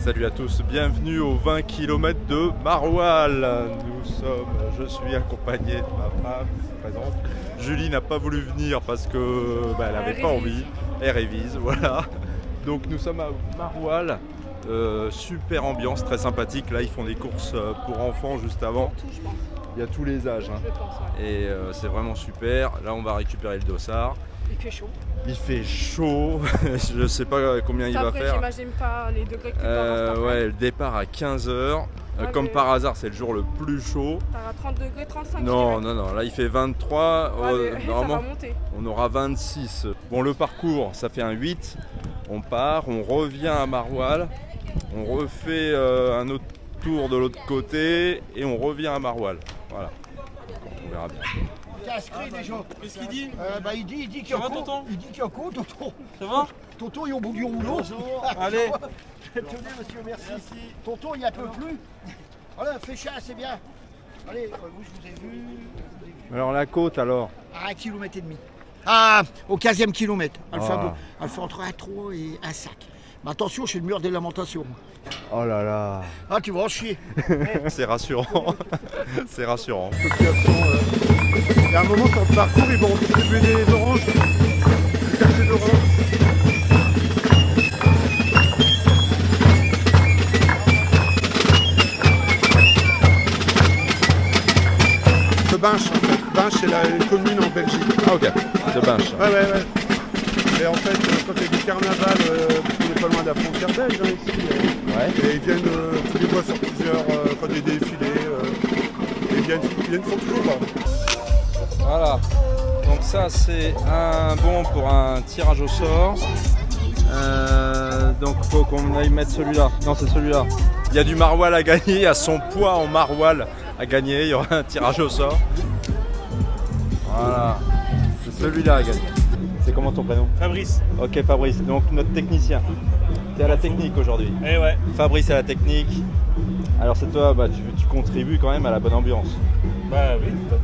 Salut à tous, bienvenue aux 20 km de Marwal. Je suis accompagné de ma femme présente. Julie n'a pas voulu venir parce que elle n'avait pas envie. Elle révise, voilà. Donc nous sommes à Marwal. Super ambiance, très sympathique. Là, ils font des courses pour enfants juste avant. Il y a tous les âges. Hein. Je pense, ouais. Et c'est vraiment super. Là, on va récupérer le dossard. Il fait chaud. Il fait chaud. Je sais pas combien il va faire. J'imagine pas les degrés que tu peux ouais, le départ à 15h. Comme par hasard, c'est le jour le plus chaud. T'as 30 degrés, 35 Non, là il fait 23. Normalement, ça va monter. On aura 26. Bon, le parcours, ça fait un 8. On part, on revient à Marwal. On refait un autre tour de l'autre côté et on revient à Marwal. Voilà. On verra bien. T'es inscrit déjà. Qu'est-ce qu'il dit? Il dit qu'il y a un tonton. Il dit qu'il y a un coup, tonton. Ça va? Tonton, il est au bout du rouleau. Bonjour. Allez. Tenez, monsieur, merci. Tonton, il n'y a peu plus. Voilà, fais chasse, c'est bien. Allez, vous, je vous ai vu. Alors la côte alors? À 1,5 km. Ah, au 15e kilomètre. Elle fait entre un trou et un sac. Mais attention, je suis le mur des lamentations. Oh là là. Ah, tu vas en chier. C'est rassurant. C'est rassurant. Il y a un moment sur le parcours, ils vont distribuer des oranges, des cachets d'oranges. De Binche, en fait. Binche, c'est une commune en Belgique. Ah ok, de Binche. Ouais. Et en fait, quand il y a du carnaval, on n'est pas loin de la frontière belge ici. Et ils viennent, tu les vois sur plusieurs, quand il y a des défilés, ils font toujours pas. Voilà, donc ça c'est un bon pour un tirage au sort. Donc il faut qu'on aille mettre celui-là. Non, c'est celui-là. Il y a du Marwal à gagner, il y a son poids en Marwal à gagner, il y aura un tirage au sort. Voilà, c'est celui-là à gagner. C'est comment ton prénom? Fabrice. Ok Fabrice, donc notre technicien. T'es à la technique aujourd'hui. Eh ouais. Fabrice à la technique. Alors c'est toi, tu contribues quand même à la bonne ambiance. Bah oui, tout à fait.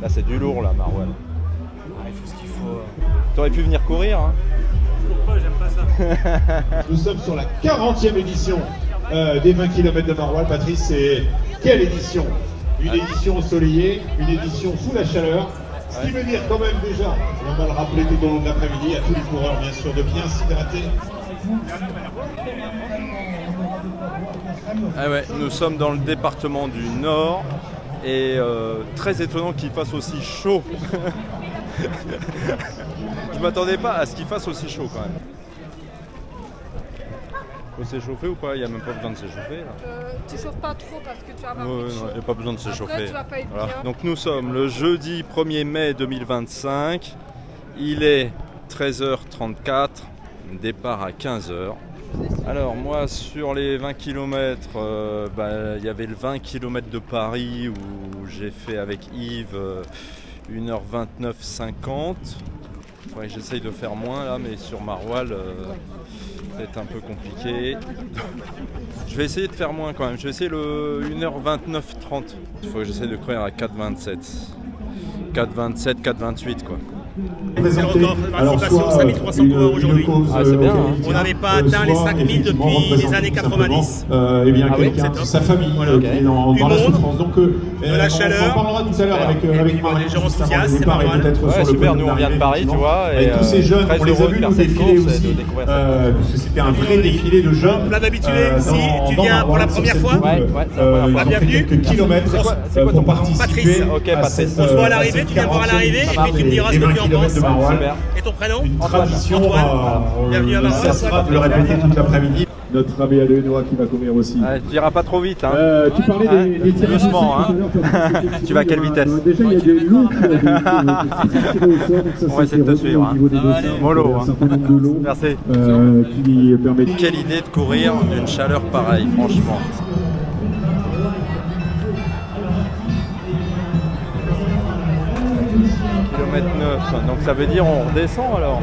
Là c'est du lourd là, Marwal. Il faut ce qu'il faut. T'aurais pu venir courir hein. Toujours pas, j'aime pas ça. Nous sommes sur la 40e édition des 20 km de Marwal. Patrice, c'est quelle édition? Une édition ensoleillée, une édition sous la chaleur. Ce qui veut dire quand même déjà, et on va le rappeler tout au long de l'après-midi, à tous les coureurs bien sûr, de bien s'hydrater. Ah ouais, nous sommes dans le département du Nord et très étonnant qu'il fasse aussi chaud. Je m'attendais pas à ce qu'il fasse aussi chaud quand même. Faut s'échauffer ou pas? Il n'y a même pas besoin de s'échauffer là. Tu chauffes pas trop parce que tu vas avoir Non, chaud. il n'y a pas besoin de s'échauffer. Après, tu vas pas être bien. Donc nous sommes le jeudi 1er mai 2025. Il est 13h34, départ à 15h. Alors moi sur les 20 km, il y avait le 20 km de Paris où j'ai fait avec Yves 1h29,50. Ouais, j'essaye de faire moins là, mais sur Marwal c'est un peu compliqué. Je vais essayer de faire moins quand même. Je vais essayer le 1h29,30. Il faut que j'essaie de courir à 4,27. 4,27, 4,28 quoi. C'est le record de participation, 5300 coureurs aujourd'hui. Ah, c'est bien, hein. On n'avait pas atteint les 5000 depuis les années 90. Eh bien, Ah oui, quelqu'un, c'est sa famille Voilà. qui est dans Du la monde, souffrance. Donc, de la on chaleur. en parlera tout à l'heure avec puis, Marianne, les gens juste avant enthousiastes, le départ, c'est pas et mal. peut-être sur Ouais, le super, podium nous on vient de d'arrivée, Paris, tu effectivement. vois. Avec tous ces jeunes, très on les a heureux de vus faire nous cette défiler course et aussi, de découvrir ça. parce que c'était un vrai défilé de jeunes. Plein d'habitués, si tu dans viens pour la Marwal, sur première cette fois. coupe, Ouais, c'est la première fois. ils ont fait Bienvenue. quelques kilomètres C'est quoi ton pour prénom? participer Patrice. Ok, à Patrice. cette, On se voit à à l'arrivée, cette tu viens voir à 40e l'arrivée et puis tu me des diras ce que 20 tu en kilomètres penses. de Marwal. Super. Et ton prénom? Une tradition, Bienvenue à Marwal. ça sera de le répéter toute l'après-midi. Notre ami Alénois qui va courir aussi. Tu iras pas trop vite hein. Tu parlais des tirages doucement, hein. Tu vas à quelle vitesse? Déjà, il y a des lots On va essayer de te suivre, hein. Mollo, hein. Merci. Qui permet Quelle idée de courir d'une chaleur pareille, franchement. Kilomètre 9, donc ça veut dire on redescend alors.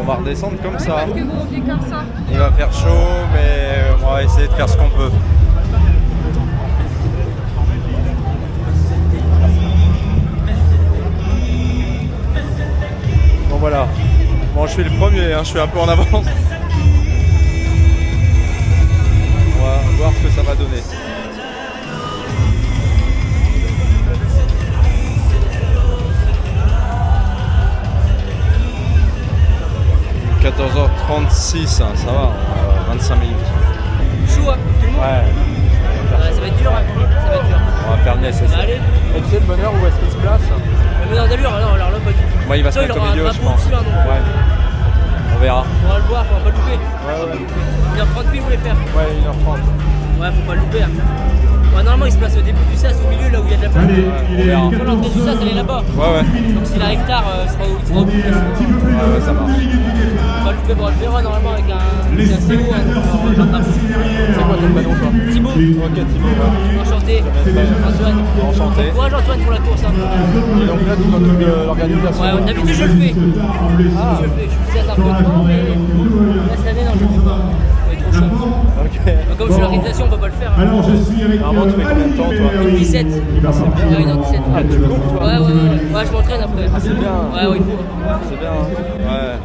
On va redescendre comme ça. Parce que vous roulez comme ça. Il va faire chaud, mais on va essayer de faire ce qu'on peut. Bon voilà. Bon, je suis le premier, hein, je suis un peu en avance. voir ce que ça va donner. « 14h36, hein, ça va, 25 minutes. » Chaud, hein, tout le monde. Ouais. Ça va être dur, hein. Ça va être dur. On va faire le nécessaire. Allez. Et tu sais le meneur où est-ce qu'il se place? Le meneur d'allure, alors là, pas du tout. Moi, il va se mettre au milieu, je pense. Dessus, hein, donc, ouais. On verra. On va le voir, faut pas le louper. Ouais. 1h30 vous voulez faire? Ouais, 1h30. Ouais, faut pas le louper. Hein. Ouais, normalement, il se place au début du sas, au milieu, là où il y a de la place. On verra. Faut l'entrée du sas, elle est là-bas. Ouais. Donc s'il arrive tard, il sera au bout. Ouais, ça marche. On va le louper pour le faire normalement avec un CO. C'est quoi ton prénom, toi? Thibaut. Ok, Thibaut. Ouais. Enchanté. Antoine. Enchanté. Bon courage Antoine pour la course. Hein. Et donc là, tu t'occupes de l'organisation? Ouais, d'habitude je le fais. Je le fais. Je suis un peu trop, mais là cette année, non, je le fais pas. Il est trop chaud. Ok. Donc, comme je suis l'organisation, on peut pas le faire. Hein. Alors je suis avec Normalement, tu fais combien de temps, toi? 17. Ouais, 1h17. Ah, tu cours, toi? Ouais, je m'entraîne après. Ah, c'est bien. Ouais, il faut. C'est bien. Ouais.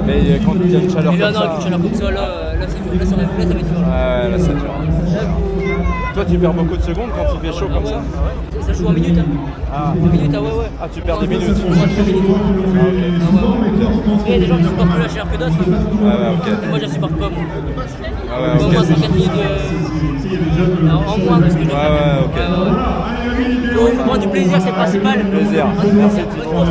Mais quand il y a une chaleur Et là, comme non, ça... avec une chaleur comme ça, là, ça va être dur. Ouais, là, c'est dur. Toi, tu perds beaucoup de secondes quand il fait chaud comme ça? Ça joue en minutes. Hein. Ah. En minutes, ah ouais. Ah, tu perds des minutes? Moi, 3 minutes. Ah, ouais. Après, il y a des gens qui supportent plus la chaleur que d'autres. Ouais, ok. Moi, je la supporte pas, moi. Ah ouais, Au ok. moins 5-4 minutes en moins que ce que je fais. Ouais, ok. Faut prendre du plaisir, c'est le principal. Plaisir. Merci Thibaut.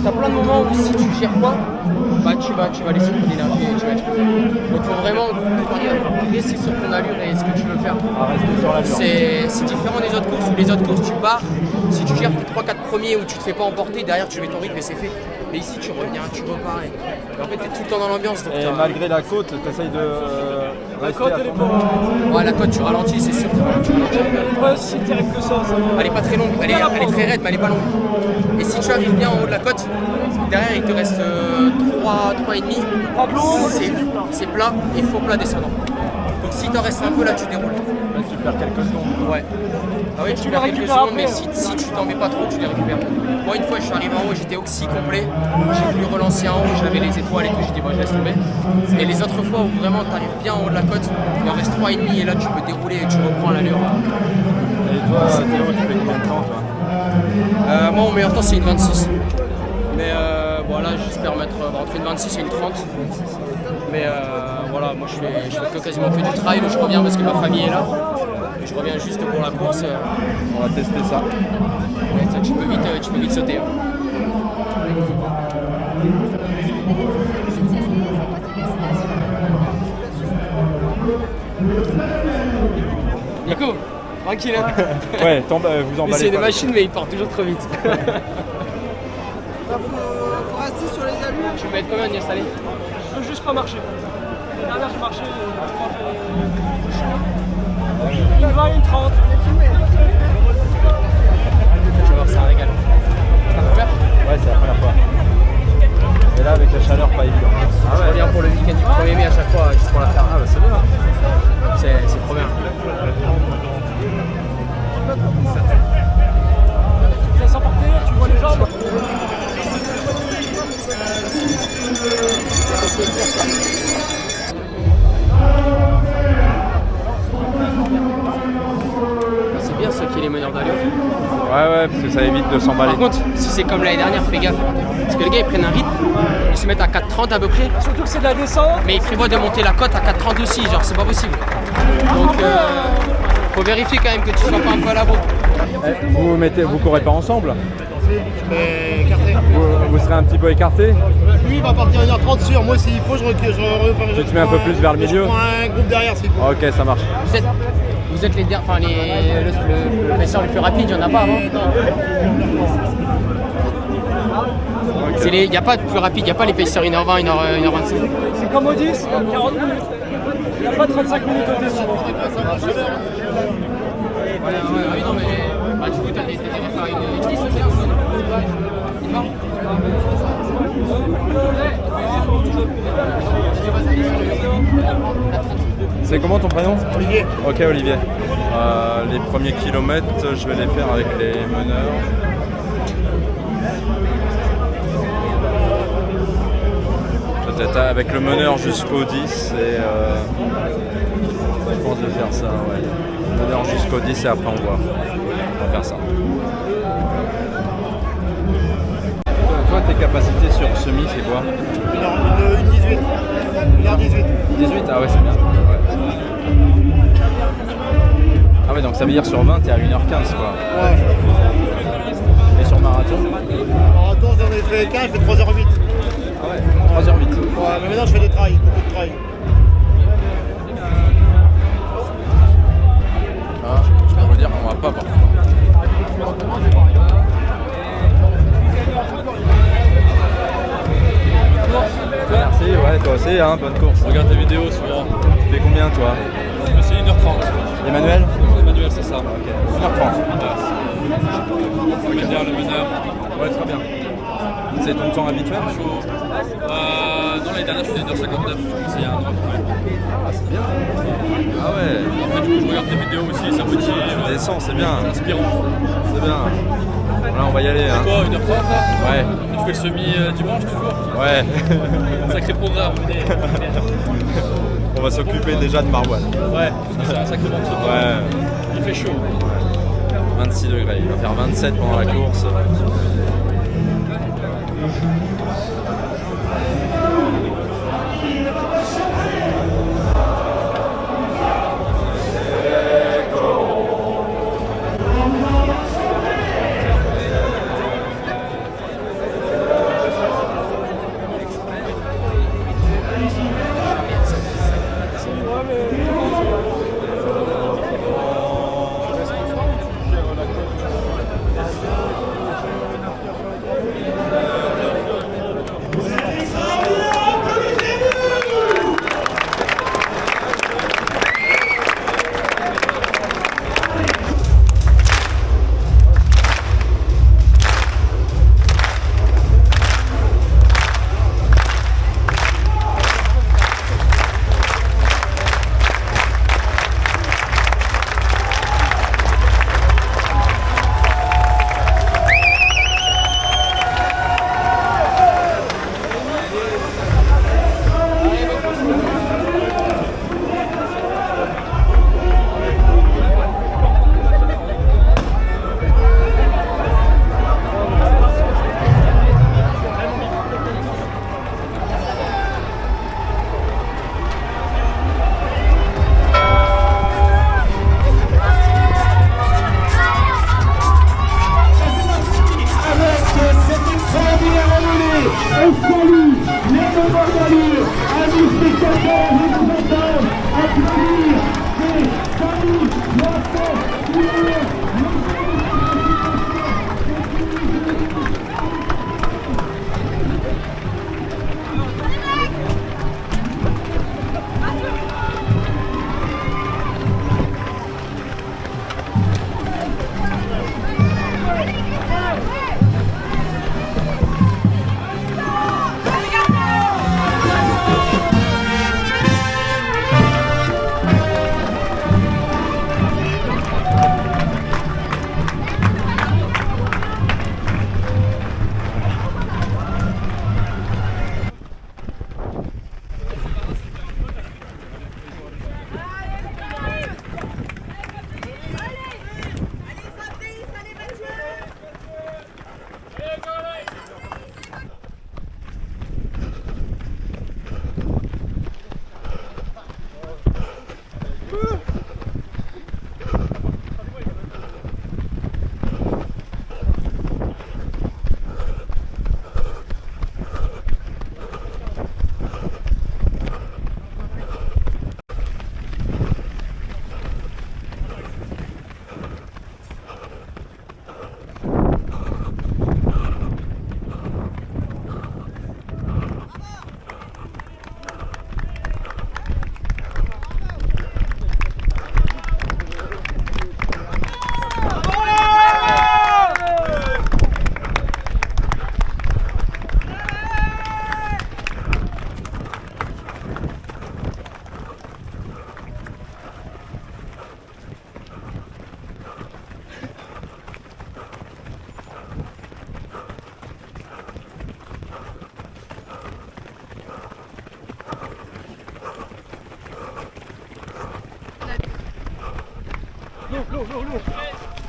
T'as plein de moments où si tu gères pas, bah tu vas laisser ton énergie et tu vas être donc faut vraiment rester sur ton allure et ce que tu veux faire. Rester sur l'allure. C'est différent des autres courses où les autres courses tu pars, si tu gères tes 3-4 premiers où tu te fais pas emporter, derrière tu mets ton rythme et c'est fait. Mais ici tu reviens, tu repars et en fait t'es tout le temps dans l'ambiance. Et malgré la côte, tu essayes de... La côte, elle est pas... Ouais, la côte tu ralentis, c'est sûr que tu ralentis. Ouais, si terrible que ça. Elle est pas très longue, elle est très raide mais elle est pas longue. Et si tu arrives bien en haut de la côte, derrière il te reste 3,5. C'est plat et faux plat descendant. Donc si t'en restes un peu là tu déroules. Là, tu perds quelques secondes. Ouais. Ah oui, tu perds quelques secondes mais si tu t'en mets pas trop tu les récupères. Moi une fois je suis arrivé en haut, j'étais oxy complet. J'ai voulu relancer en haut, j'avais les étoiles et tout, j'ai dit bon je laisse tomber. Et les autres fois où vraiment t'arrives bien en haut de la côte, il en reste 3,5 et là tu peux dérouler et tu reprends l'allure. Et toi, Théo, tu fais combien de temps, toi? Moi mon meilleur temps c'est une 26. Mais voilà, j'espère mettre entre une 26 et une 30. Mais voilà, moi je fais quasiment que du trail, je reviens parce que ma famille est là. Et je reviens juste pour la course. On va tester ça. Ouais, ça, tu peux vite sauter. Hein. Nico, tranquille hein. Ouais, vous emballez C'est des pas. machines mais ils partent toujours trop vite. Faut rester sur les allures. Tu veux mettre combien d'y installer? Je veux juste pas marcher. La dernière, j'ai marché, une 20, une 30. Tu vas voir, c'est un régal. C'est ta première? Ouais, c'est la première fois. Et là, avec la chaleur, pas évident. Je reviens pour le week-end du 1er mai à chaque fois, juste pour la faire. Ah, bah c'est bien. C'est trop bien. Tu laisses emporter, tu vois les jambes. C'est bien ça qui est les meneurs d'allure. Ouais, parce que ça évite de s'emballer. Par contre, si c'est comme l'année dernière, fais gaffe. Parce que les gars ils prennent un rythme, ils se mettent à 4,30 à peu près. Surtout que c'est de la descente. Mais ils prévoient de monter la cote à 4,30 aussi, genre c'est pas possible. Donc faut vérifier quand même que tu sois pas un peu à la bourre. Vous courez pas ensemble? Vous serez un petit peu écarté? Lui il va partir à 1h30 sûr, moi s'il faut je recule. Tu te mets un peu plus vers le milieu? Je prends un groupe derrière s'il faut. Ok, ça marche. Vous êtes le passeur le plus rapide, il n'y en a pas avant. Il n'y a pas de plus rapide, il n'y a pas les pacers 1h20, 1h25. C'est comme au 10, 40 minutes. Il n'y a pas 35 minutes au dessus. Oui, non, mais du coup, t'as des faire une 10 aussi, C'est comment ton prénom? Olivier. Ok, Olivier. Les premiers kilomètres, je vais les faire avec les meneurs. Peut-être avec le meneur jusqu'au 10 et je pense de faire ça, ouais. Le meneur jusqu'au 10 et après on voit. On va faire ça. Toi, tes capacités sur semi, c'est quoi? Une 18. 1h18. 18? Ah ouais, c'est bien. Ouais. Ah ouais, donc ça veut dire sur 20, t'es à 1h15 quoi. Ouais. Et sur marathon? Marathon, j'en ai fait 15, je fais 3h08. Ah ouais, 3h08. Ouais, mais maintenant je fais des trails, beaucoup de trails. Ah, je peux vous dire qu'on va pas voir. Merci, ouais, toi aussi, hein, bonne course. Regarde tes vidéos souvent. Tu fais combien toi? C'est 1h30. Emmanuel? Emmanuel, c'est ça. Ok, 1h30. Regarde bien le meneur. Ouais, très bien. C'est ton temps habituel? Non, l'année dernière, je faisais 1h59. Je commençais il y a un an. Ah, c'est bien. Ah ouais. En fait, du coup, je regarde tes vidéos aussi, ça motive. Tu descends, c'est bien. C'est inspirant. C'est bien. Là, on va y aller. Hein. Et toi, 1h30 là? Ouais. Tu fais le semi dimanche toujours? Ouais. Sacré programme. On va s'occuper déjà de Marouane. Ouais, parce que c'est un sacré morceau. Ouais. Il fait chaud. 26 degrés. Il va faire 27 pendant la course.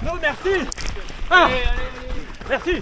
Non, merci. Ah, merci.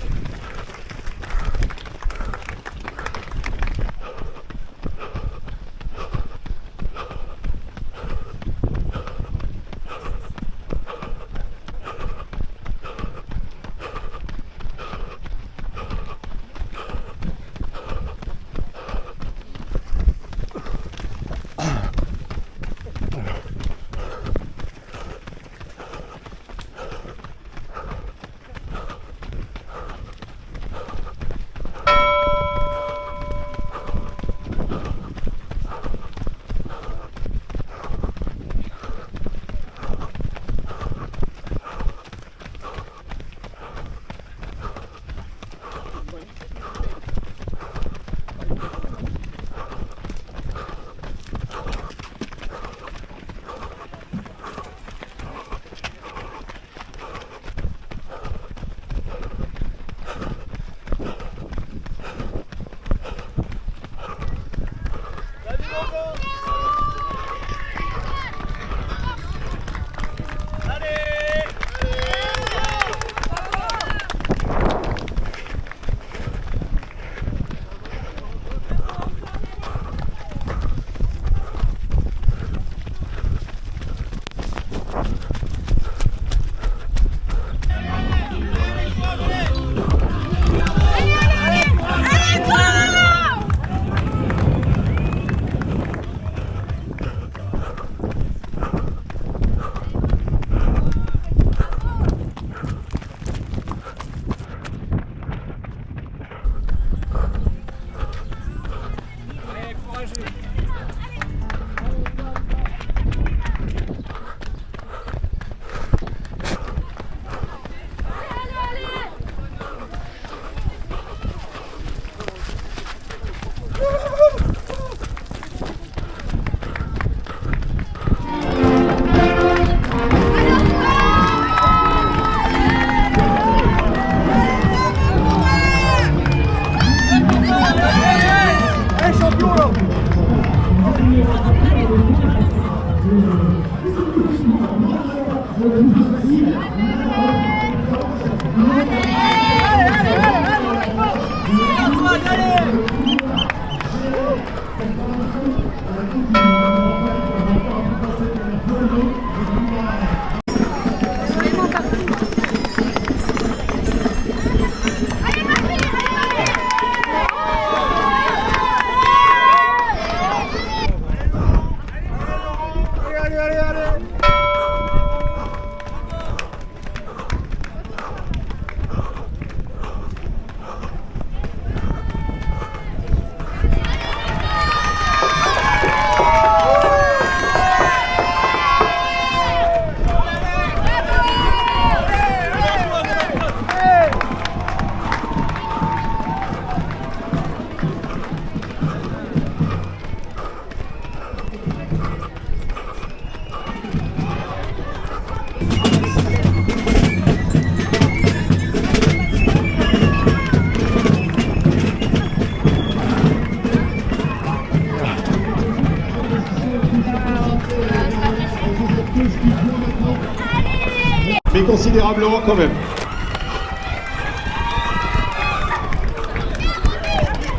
Mais considérablement quand même.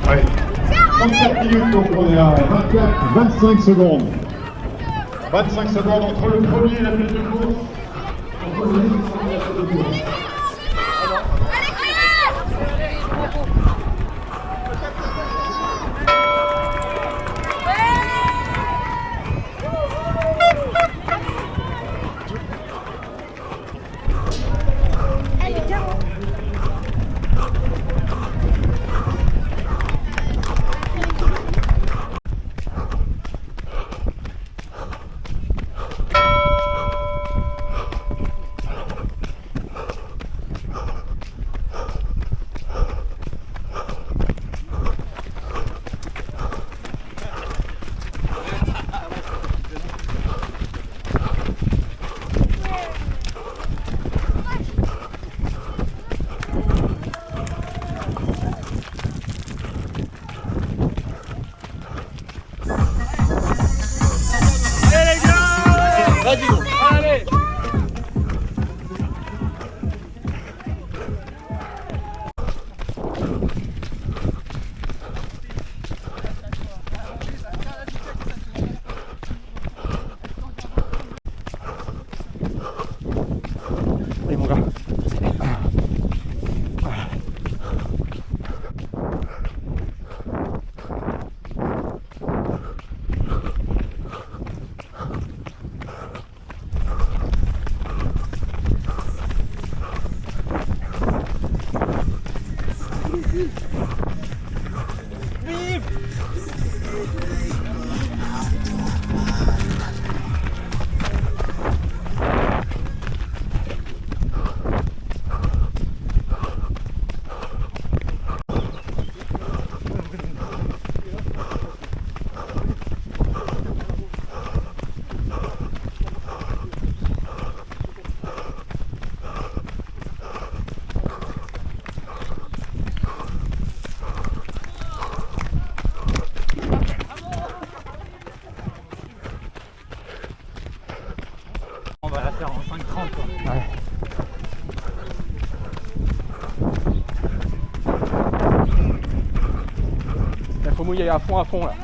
Ouais. 34 minutes, donc on est à 25 secondes. 25 secondes entre le premier et la place de course. On va la faire en 5:30 quoi. Ouais. Il faut mouiller à fond là.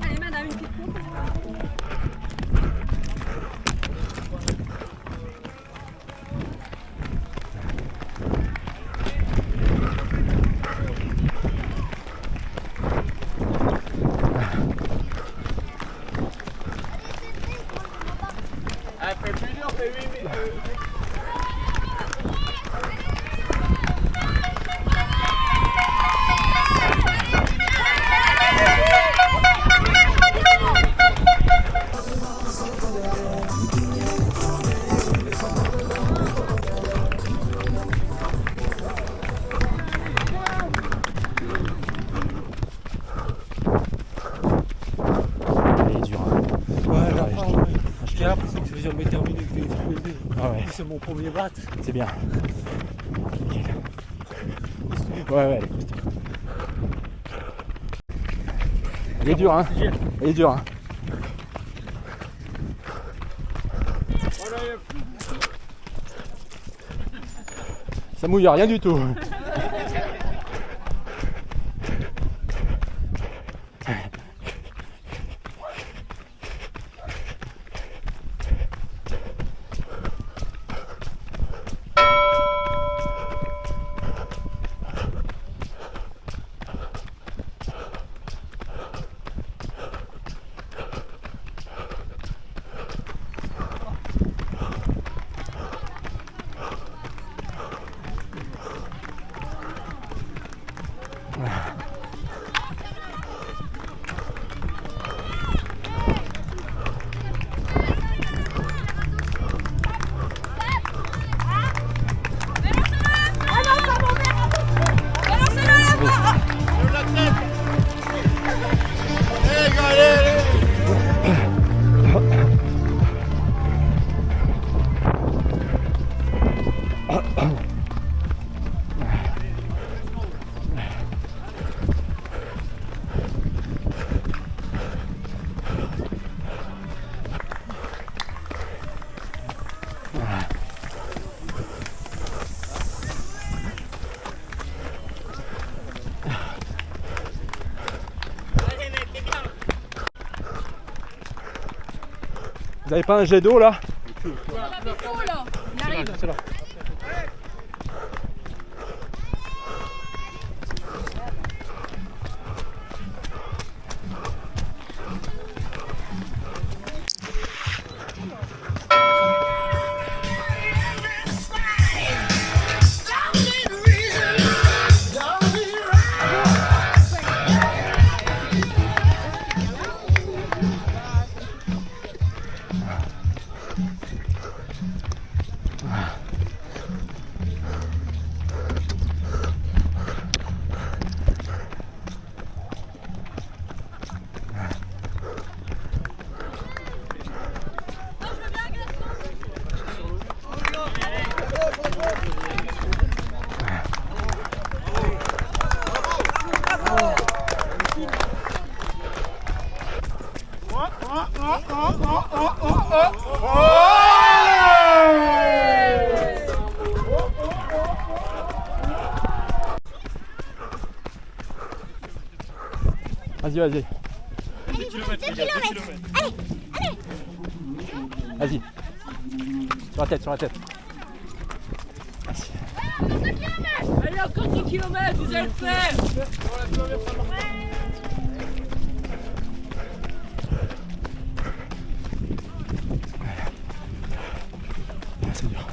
Allez madame, une petite course. J'ai l'impression que je vais jamais terminer, que je vais exploser. Ah ouais. C'est mon premier bat. C'est bien. Ouais, elle est costaud. Elle est dure, hein. Elle est dure, hein. Ça mouille rien du tout. Vous avez pas un jet d'eau là? C'est là. Vas-y, vas-y. 2 kilomètres. Allez, allez. Vas-y. Sur la tête. Allez, encore 10 km, vous allez le faire. C'est dur.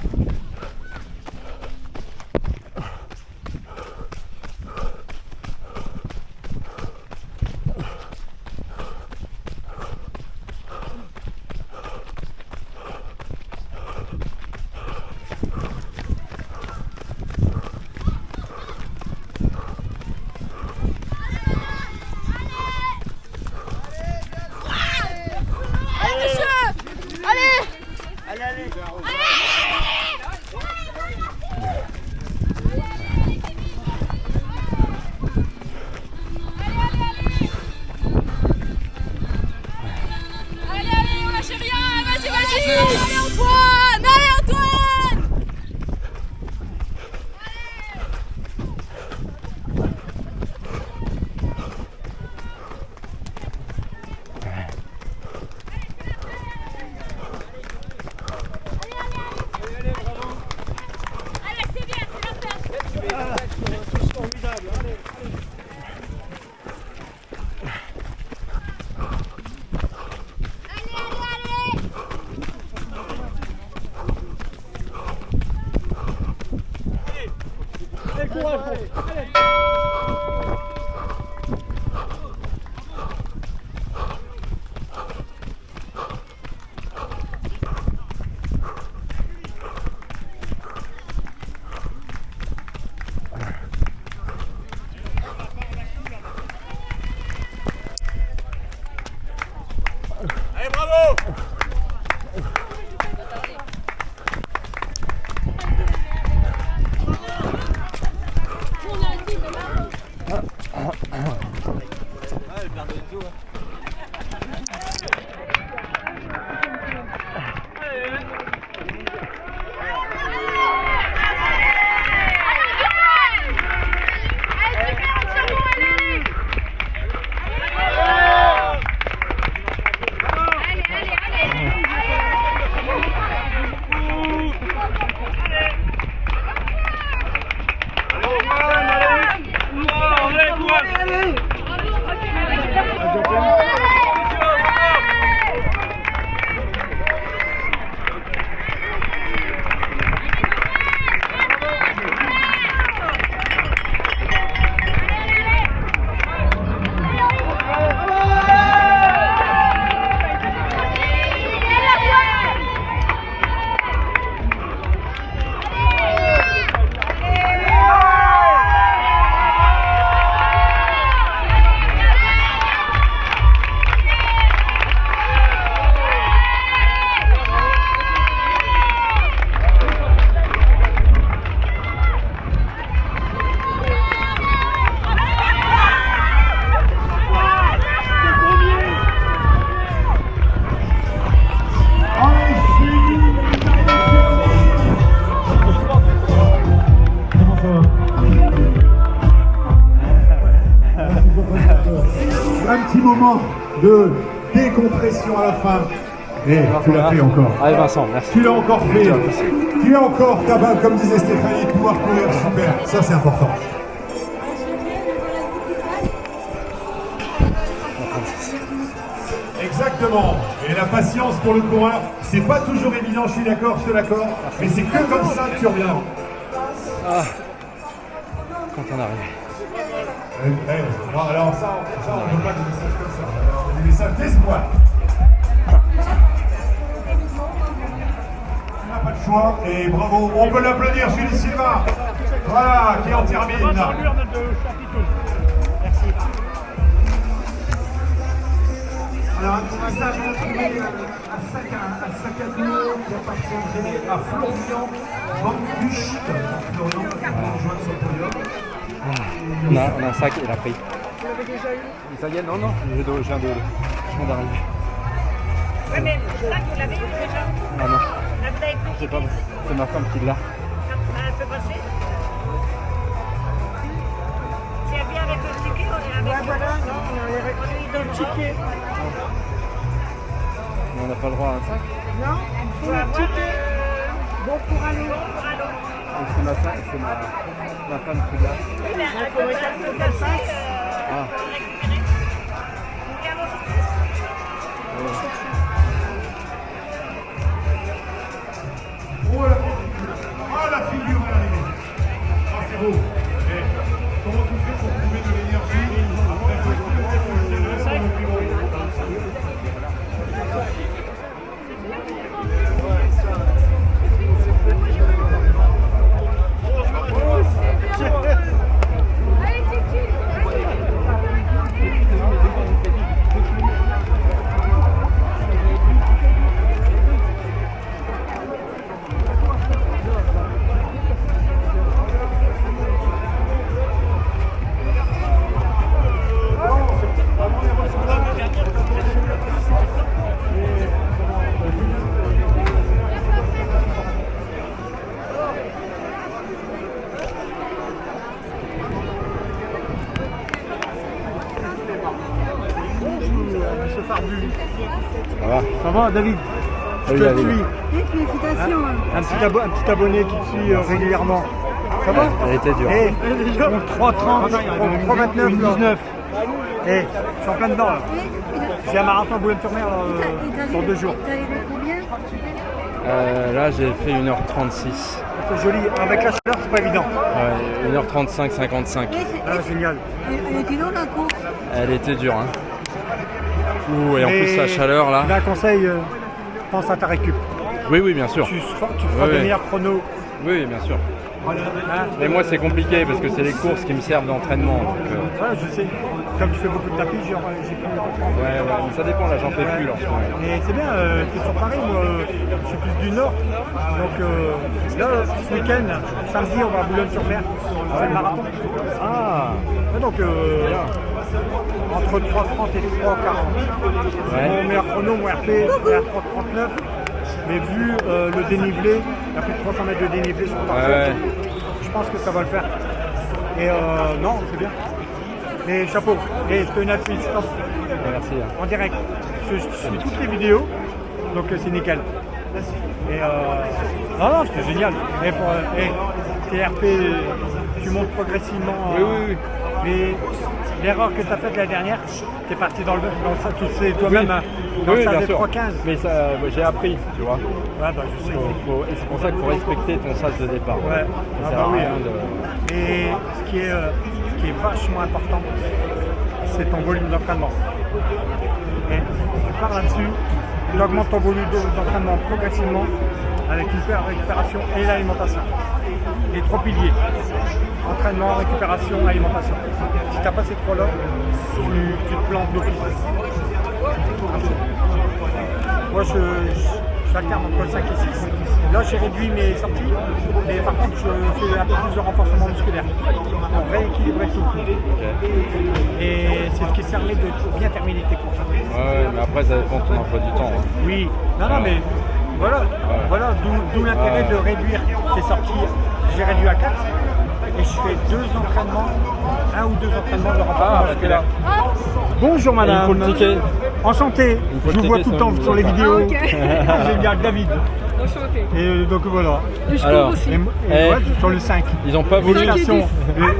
un petit moment de décompression à la fin. Et tu l'as fait encore. Allez Vincent, merci. Tu l'as encore fait. Tu es encore capable, comme disait Stéphanie, de pouvoir courir super. Ça, c'est important. Exactement. Et la patience pour le coureur, c'est pas toujours évident, je suis d'accord, je te l'accorde. Mais c'est que comme ça que tu reviens. Ah. Quand on arrive. Bon, alors ça, on ne peut pas des messages comme ça. C'est des messages d'espoir. On n'a pas de choix et bravo. On peut l'applaudir, Julie Silva. Voilà, qui en termine. Merci. Alors un petit message à Sacadou qui appartiendrait à Florian Van Bucht. Florian qui va rejoindre son podium. On a un sac et l'a pris. Vous l'avez déjà eu? Ça y est, non, je viens d'arriver. Oui, mais le sac, vous l'avez eu déjà? Ah non. Là, vous l'avez pris? Je sais pas, c'est ma femme qui l'a. Elle peut passer? Si elle vient avec le ticket, on est avec le voilà, non, on lui donne le ticket. Mais on n'a pas le droit à un sac? Non, il faut le ticket. Bon pour aller. C'est ma femme qui l'a. Il faudrait qu'elle passe. Ah. Oh la figure est arrivée. Ah c'est beau. Et comment tu fais pour trouver de l'énergie après tout Ça va, David? Salut, Je te David. suis. Félicitations. Un petit abonné qui te suit régulièrement. Ça va? Elle était dure. Eh, 3,30, 3,29, 19. Eh, je suis en plein dedans là. J'ai un marathon Boulogne-sur-Mer dans 2 jours. T'as aimé combien? Là, j'ai fait 1h36. C'est joli. Avec la chaleur, c'est pas évident. Ouais, 1h35, 55. Ah, génial. Elle était longue la course. Elle était dure, hein. Ouh, et en plus, la chaleur là. J'ai un conseil, pense à ta récup. Oui, bien sûr. Tu feras des meilleurs chronos. Oui, bien sûr. Hein? Mais moi, c'est compliqué parce que c'est les courses qui me servent d'entraînement. Ouais, je sais. Comme tu fais beaucoup de tapis, j'ai pu le comprendre. Ouais, mais ça dépend, là, j'en fais plus. Là, et c'est bien, tu es sur Paris, moi, je suis plus du Nord. Donc là, ce week-end, samedi, on va à Boulogne-sur-Mer. On fait le marathon. Ah. Et donc, entre 3,30 et 3,40. Ouais. Mon meilleur chrono, mon RP, est à 3,39. Mais vu le dénivelé, il y a plus de 300 mètres de dénivelé sur le parcours. Ouais. Je pense que ça va le faire. Et non, c'est bien. Mais chapeau. Et je te donne un tweet, stop. Merci. En direct. Je suis toutes les vidéos, donc c'est nickel. Et non, c'était génial. Et pour TRP, tu montes progressivement. Oui. Mais l'erreur que tu as faite la dernière, tu es parti dans ça, tu sais toi-même, dans le sas des 3,15. Mais ça, j'ai appris, tu vois. Ouais, bah je sais. Et c'est pour ça qu'il faut respecter ton sas de départ. Ouais. Ça sert à rien de... Et ce qui est vachement important, c'est ton volume d'entraînement. Et tu pars là-dessus, tu augmentes ton volume d'entraînement progressivement avec une récupération et l'alimentation. Les 3 piliers. Entraînement, récupération, alimentation. Si tu n'as pas ces 3-là, tu te plantes d'office. Moi, j'alterne entre 5 et 6. Là, j'ai réduit mes sorties, mais par contre, je fais un peu plus de renforcement musculaire pour rééquilibrer tout. Et c'est ce qui permet de bien terminer tes courses. Ouais, mais après, ça dépend de ton emploi du temps. Hein. Oui, non, mais voilà, d'où l'intérêt de réduire tes sorties. J'ai réduit à 4 et je fais 2 entraînements, 1 ou 2 entraînements de renforcement musculaire. Bonjour madame. Il faut le ticket. Enchanté. Je vous vois tout le temps sur les vidéos. Génial, David. Enchanté. Et donc voilà. Et je Alors, cours aussi. Ouais, sur le 5. Ils ont pas voulu. Félicitations.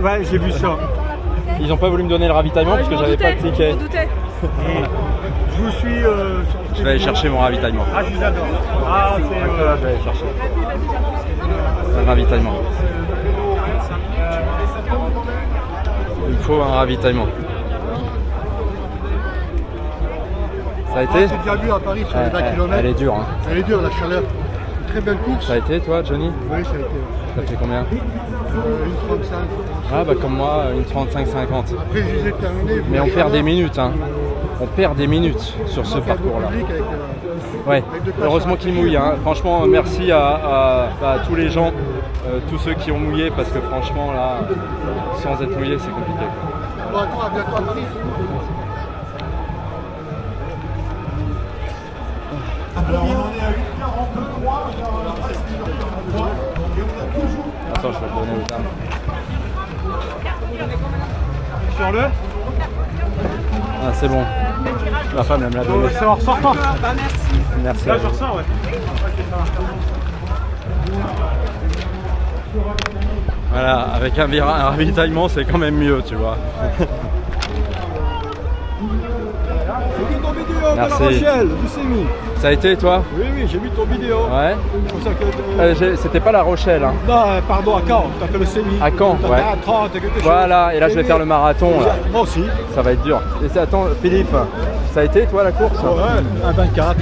Ouais, j'ai vu ça. Ils ont pas voulu me donner le ravitaillement parce que j'avais pas de ticket. Je m'en doutais. Et je vous suis. Je vais aller chercher mon ravitaillement. Ah, je vous adore. Ah, c'est. Je vais aller chercher. Un ravitaillement. Il me faut un ravitaillement. Ça a été? J'ai déjà vu à Paris sur les 20 km. Elle est dure. Hein. Elle est dure, la chaleur. Une très belle course. Ça a été toi, Johnny? Oui, ça a été. Ça fait combien? Une 35. Ah bah comme moi, une 35-50. Après, je les ai terminés. Mais on perd des minutes. Hein. On perd des minutes sur ce parcours-là. Ouais, heureusement qu'il mouille. Hein. Franchement, merci à tous les gens, tous ceux qui ont mouillé, parce que franchement, là, sans être mouillé, c'est compliqué. Bon, attends, à bientôt à Paris. Alors on en est à 1h43. Attends, je vais le donner au terme. Sur le. Ah, c'est bon. Ma femme, elle me l'a donné. C'est en ressortant. Merci. Là, je ressens, ouais. Voilà, avec un ravitaillement, c'est quand même mieux, tu vois. J'ai vu ton vidéo de La Merci. Rochelle, du Sémi. Ça a été, toi? Oui, j'ai vu ton vidéo. Ouais. C'est pour ça que. C'était pas La Rochelle, hein. Non, pardon, à Caen. T'as fait le Sémi. À Caen, T'as ouais. fait à 30, quelque chose. Voilà, et là, je vais faire le marathon. Là. Moi aussi. Ça va être dur. Et attends, Philippe, ça a été, toi, la course? Ouais, un 24.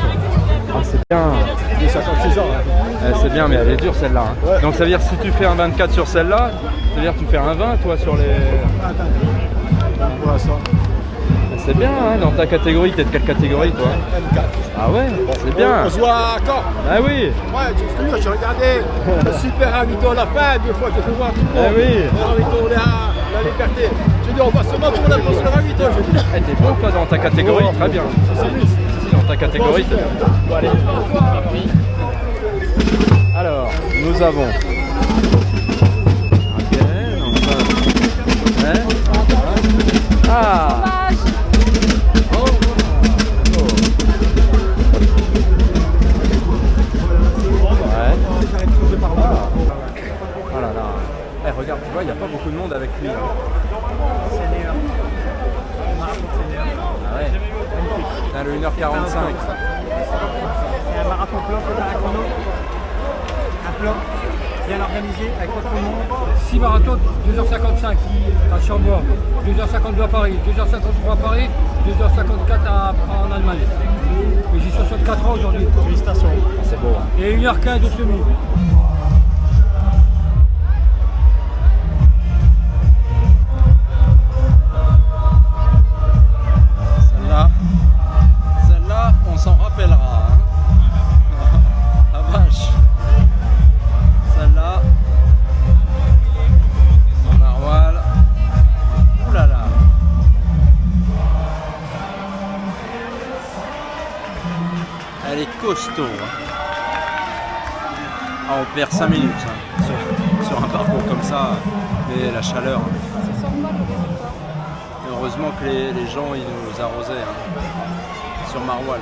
Ah, c'est bien. J'ai 56 ans. Hein. C'est bien, mais elle est dure celle-là. Hein. Ouais. Donc ça veut dire que si tu fais un 24 sur celle-là, ça veut dire que tu fais un 20 toi sur les... Pour l'instant. C'est bien, hein, dans ta catégorie. T'es de quelle catégorie toi? M4. Ah ouais, c'est bien. On se voit à Caen. Ah oui. Ouais, je te jure, j'ai regardé le super invité à la fin, deux fois, j'ai fait voir tout le monde. Ah oui. Le invité, la liberté. J'ai dit, on va se battre pour la place de l'invité. J'ai dit. Eh, t'es bon toi dans ta catégorie, très bien. Si, dans ta catégorie, c'est bien. Bon, allez. Alors, nous avons... Ok, donc ça... Ouais. Ah. Oh là là. Eh, regarde, tu vois, il n'y a pas beaucoup de monde avec lui. Ah ouais. Putain, le 1h45. C'est un marathon plan, un chrono. Un plan bien organisé avec pas trop de monde. 6 marathons, 2h55 à Chambord, 2h52 à Paris, 2h53 à Paris, 2h54 en Allemagne. Et j'ai 64 ans aujourd'hui. Félicitations. Ah, c'est beau. Hein. Et 1h15 de semi. Celle-là, on s'en rappellera. Hein. La vache. Celle-là. Maroual. Ouh là là. Elle est costaud. Hein. Ah, on perd 5 minutes hein, sur un parcours comme ça. Mais la chaleur. Heureusement que les gens ils nous arrosaient hein, sur Maroual.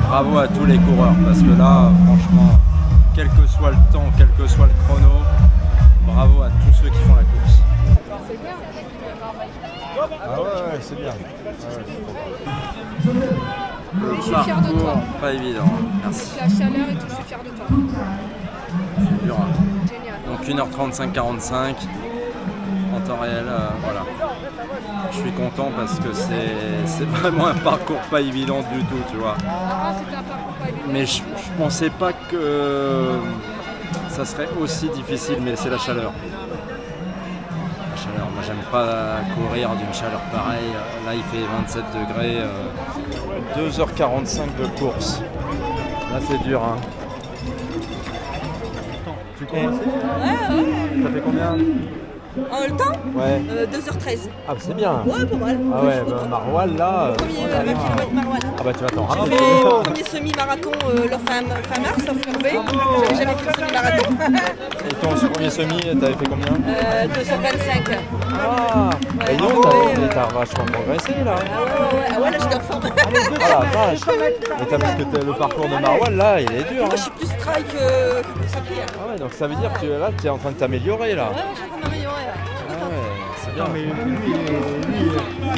Bravo à tous les coureurs parce que là, franchement, quel que soit le temps, quel que soit le chrono, bravo à tous ceux qui font la course. Ah ouais, c'est bien. Je suis fière de toi. Parcours, pas évident. Merci. La chaleur et tout, je suis fière de toi. C'est dur. Hein. Génial. Donc 1h35, 45 en temps réel, voilà. Je suis content parce que c'est vraiment un parcours pas évident du tout, tu vois. Ah, c'était un parcours pas évident. Mais je pensais pas que ça serait aussi difficile, mais c'est la chaleur. La chaleur, moi j'aime pas courir d'une chaleur pareille. Là il fait 27 degrés, 2h45 de course. Là c'est dur hein. Tu commences? Ça fait combien? En le temps Ouais. 2h13. Ah, c'est bien. Ouais, pas mal. Ah ouais, bah, Maroual là. Premier 20 km Maroual. Ah bah tu vas t'en J'ai rappeler. fait mon premier semi-marathon le fin mars, à Fleurvé. J'avais jamais fait le semi-marathon. Et ton premier semi, t'avais fait combien 225. Ah, Ouais, et non, t'as vachement progressé là. Ah ouais, là j'étais en forme. Ah la vache. Mais t'as parce que le parcours de Maroual là, il est dur. Moi je suis plus trail que course à pied. Ah ouais, donc ça veut dire que là, tu es en train de t'améliorer là. Ouais, je suis en train de m'améliorer. Ah ouais, c'est bien. Non, mais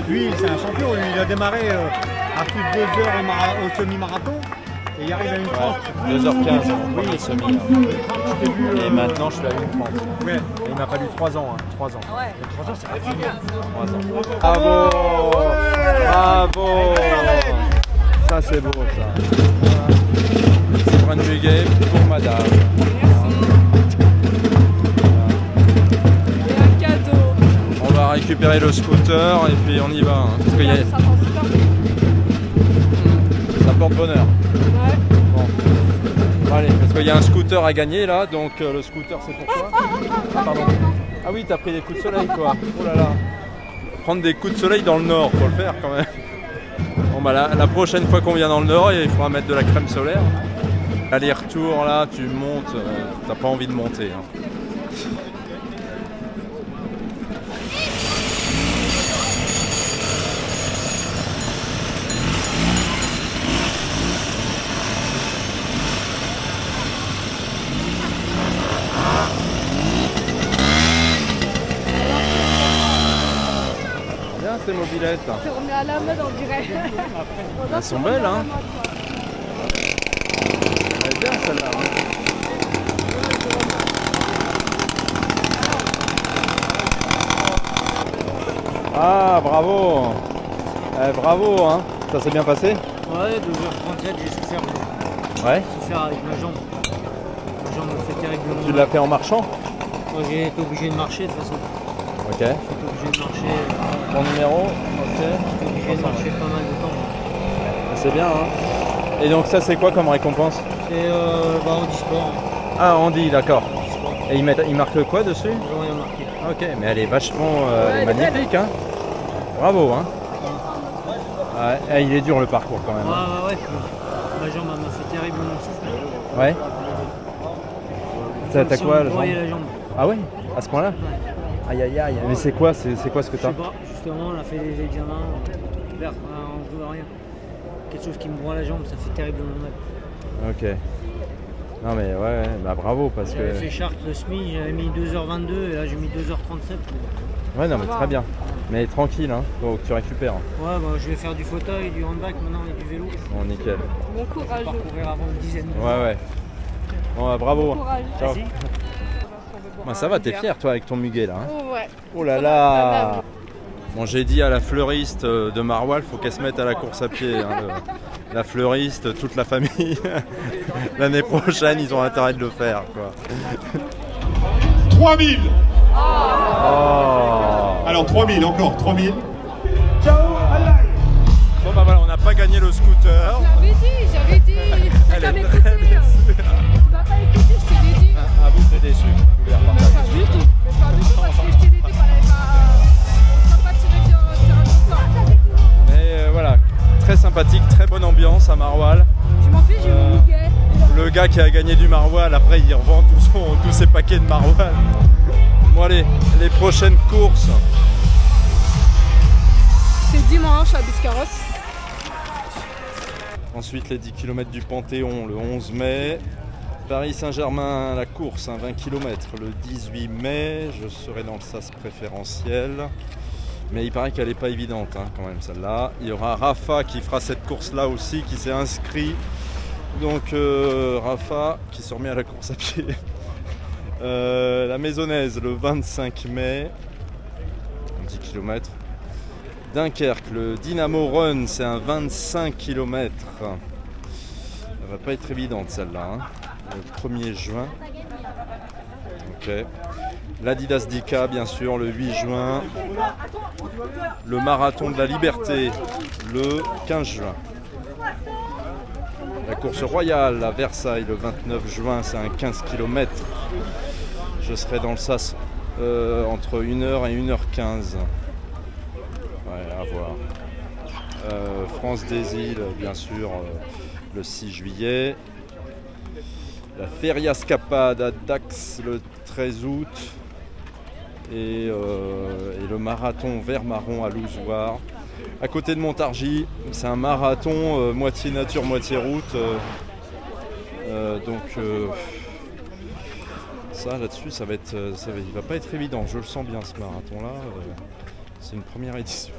lui c'est un champion. Lui, il a démarré à plus de 2 heures au semi-marathon et il arrive à 1h30. 2h15 mon premier semi. Et maintenant je suis à 1h30. Ouais, et il m'a fallu 3 ans. 3 ans. Ouais. Et 3 ans, c'est pas fini. 3 ans. Bravo. Bravo. Ça c'est beau ça. Petit brin de muguet pour madame. On va récupérer le scooter et puis on y va. Hein, parce qu'il y a... Ça porte bonheur. Ouais. Bon. Allez, parce qu'il y a un scooter à gagner là, donc le scooter c'est pour toi. Ah pardon. Ah oui, t'as pris des coups de soleil quoi. Oh là là. Prendre des coups de soleil dans le nord, faut le faire quand même. Bon bah la prochaine fois qu'on vient dans le nord, il faudra mettre de la crème solaire. Aller-retour là, tu montes, t'as pas envie de monter. Hein. Bien ces mobilettes. On est à la mode, on dirait. Elles sont belles hein. Elle est bien celle-là. Hein. Ah bravo. Bravo hein. Ça s'est bien passé? Ouais, 2h37 j'ai souffert. Ouais. J'ai souffert avec ma jambe. Ma jambe me fait terriblement. Tu l'as fait en marchant? Moi j'ai été obligé de marcher de toute façon. Ok. J'ai été obligé de marcher. Ton numéro? Ok. J'ai été obligé de marcher pas mal de temps. C'est bien hein. Et donc ça c'est quoi comme récompense? C'est handisport. Ah Andy, d'accord. Et il marque quoi dessus? Ils ont rien marqué. Ok, mais elle est vachement elle est magnifique hein. Bravo hein. Ouais, il est dur le parcours quand même. Ouais. Ma jambe m'a fait terriblement souffrir. Ouais. T'as quoi la jambe? La jambe. Ah ouais? À ce point-là? Aïe aïe aïe. Mais c'est quoi ce que t'as? Je sais pas, justement on a fait des examens, on voit rien. Quelque chose qui me broie la jambe, ça fait terriblement mal. Ok. Non mais ouais, bah bravo parce que... J'avais fait Chartres le SMI, j'avais mis 2h22 et là j'ai mis 2h37. Ouais non mais très bien. Mais tranquille hein, faut que tu récupères. Ouais bah je vais faire du fauteuil, du handbike maintenant et du vélo. Bon nickel. Bon courage. Parcourir avant une dizaine de Ouais. Bon bah bravo. Bon courage. Ciao. Bah, ça va, t'es fier toi avec ton muguet là hein? Ouais. Oh là là. Bon j'ai dit à la fleuriste de Maroual, faut qu'elle se mette à la course à pied. Hein, la fleuriste, toute la famille. L'année prochaine ils ont intérêt de le faire quoi. 3000. Oh. Alors 3000, encore 3000. Bon bah voilà, on n'a pas gagné le scooter. J'avais dit. Elle est écouté. Tu m'as pas écouté, je t'ai dit. Ah vous t'es déçu. Pas du tout. Mais pas du tout parce que je t'ai dit qu'on n'allait pas. On ne sera pas tiré sur un ensemble. Mais voilà, très sympathique, très bonne ambiance à Maroual. Je m'en fiche, j'ai mon muguet. Le gars qui a gagné du Maroual, après il revend tous ses paquets de Maroual. Bon allez, les prochaines courses. C'est dimanche à Biscarrosse. Ensuite les 10 km du Panthéon le 11 mai. Paris-Saint-Germain, la course, 20 km le 18 mai. Je serai dans le sas préférentiel. Mais il paraît qu'elle n'est pas évidente hein, quand même celle-là. Il y aura Rafa qui fera cette course-là aussi, qui s'est inscrit. Donc Rafa qui se remet à la course à pied. La Maisonnaise le 25 mai. 10 km. Dunkerque, le Dynamo Run, c'est un 25 km. Elle va pas être évidente celle-là. Hein. Le 1er juin. Ok. L'Adidas Dika, bien sûr, le 8 juin. Le Marathon de la Liberté, le 15 juin. La course royale à Versailles, le 29 juin, c'est un 15 km. Je serai dans le sas entre 1h et 1h15. Ouais, à voir. France des Îles, bien sûr, le 6 juillet. La Feria Scapade à Dax le 13 août. Et le marathon vert marron à Louzoir. À côté de Montargis, c'est un marathon moitié nature, moitié route. Donc ça là-dessus, il va pas être évident. Je le sens bien ce marathon-là. C'est une première édition.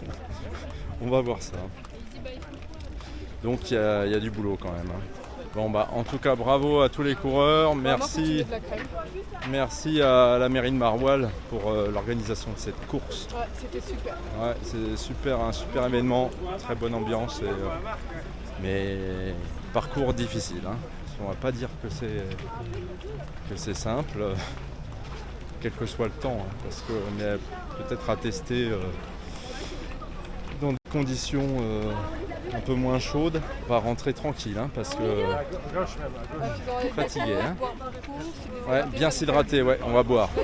On va voir ça. Donc il y a du boulot quand même. Bon bah en tout cas bravo à tous les coureurs. Merci à la mairie de Maroilles pour l'organisation de cette course. Ouais, c'était super. Ouais, c'est super, un super événement, très bonne ambiance, mais parcours difficile. Hein. On va pas dire que c'est simple, quel que soit le temps, hein, parce qu'on est peut-être à tester dans des conditions un peu moins chaudes. On va rentrer tranquille, hein, parce que fatigué. Hein. Ouais, bien s'hydrater, ouais, on va boire.